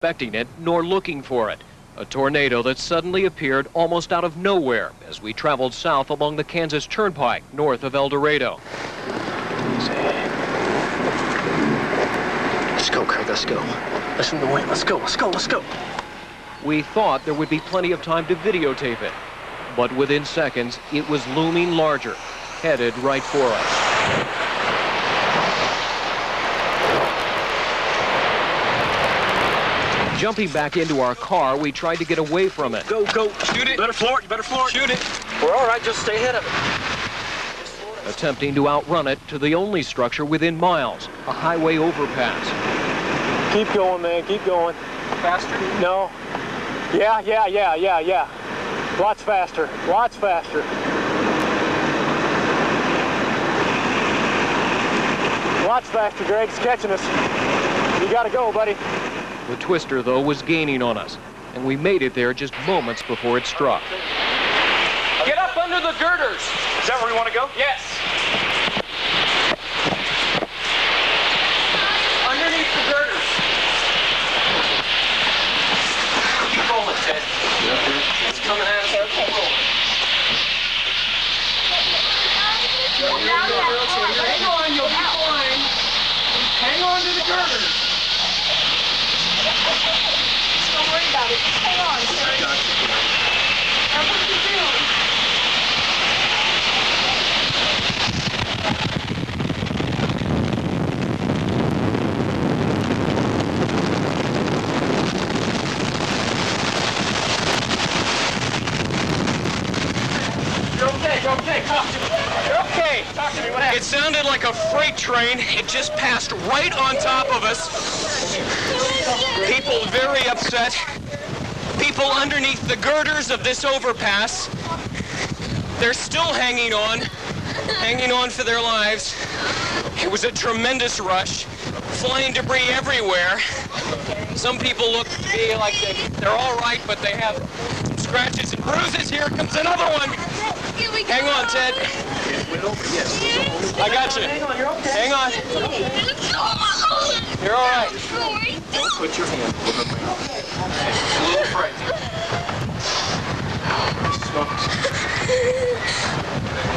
expecting it nor looking for it. A tornado that suddenly appeared almost out of nowhere as we traveled south along the Kansas Turnpike north of El Dorado. Let's go, Craig, let's go. Listen to the wind, let's go, let's go, let's go. We thought there would be plenty of time to videotape it, but within seconds it was looming larger, headed right for us. Jumping back into our car, we tried to get away from it. Go, go. Shoot it. You better floor it, you better floor it. Shoot it. We're all right, just stay ahead of it. Attempting to outrun it to the only structure within miles, a highway overpass. Keep going, man, keep going. Faster? No. Yeah. Lots faster, lots faster. Lots faster, Greg, it's catching us. You gotta go, buddy. The twister, though, was gaining on us, and we made it there just moments before it struck. Get up under the girders. Is that where we want to go? Yes. Underneath the girders. Keep rolling, Ted. It's coming at us. Keep rolling. Hang on, you'll be fine. Hang on to the girders. Don't worry about it. Just hang on, sir. That's what you do. You're okay, you're okay. Talk to me. You're okay. Talk to me. What happened? It sounded like a freight train. It just passed right on top of us. People very upset. People underneath the girders of this overpass. They're still hanging on for their lives. It was a tremendous rush. Flying debris everywhere. Some people look to be like they're all right, but they have some scratches and bruises. Here comes another one. Hang on, Ted. I got you. Hang on. You're all right. Don't put your hand over my mouth. It's a little frightening.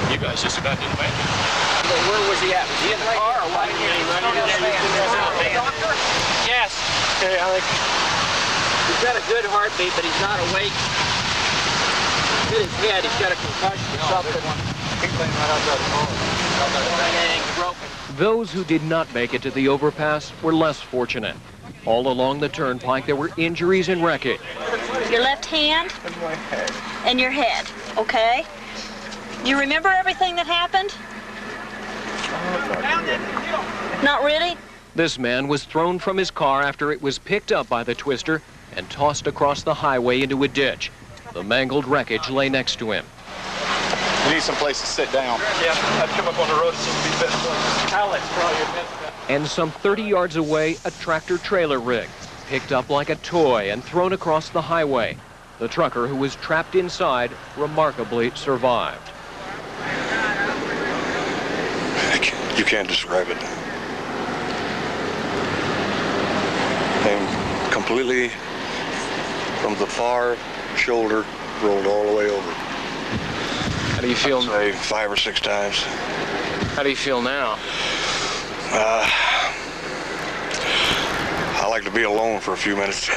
You guys just about didn't make it. Where was he at? Was he in the car or what? Yes. Okay, I think He's got a good heartbeat, but he's not awake. Hit his head. He's got a concussion or something. Everything's broken. Those who did not make it to the overpass were less fortunate. All along the turnpike, there were injuries and wreckage. Your left hand and your head, okay? You remember everything that happened? Not really? This man was thrown from his car after it was picked up by the twister and tossed across the highway into a ditch. The mangled wreckage lay next to him. You need some place to sit down. Yeah, I'd come up on the road, it seems to be the best place. Alex, probably your best bet. And some 30 yards away, a tractor-trailer rig, picked up like a toy and thrown across the highway. The trucker, who was trapped inside, remarkably survived. You can't describe it. And completely from the far shoulder, rolled all the way over. How do you feel? I'd say 5 or 6 times. How do you feel now? I like to be alone for a few minutes.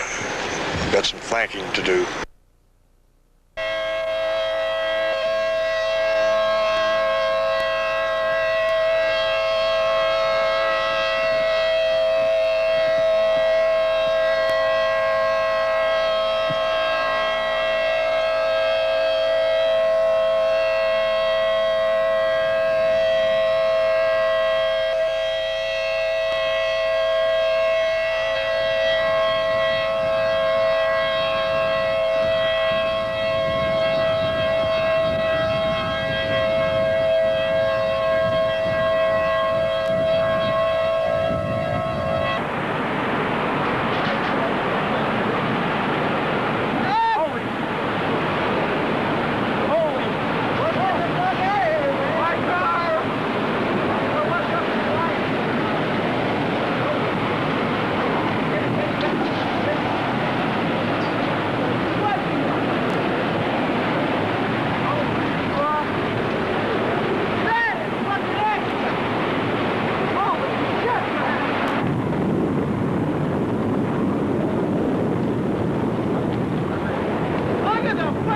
Got some thanking to do.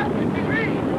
53.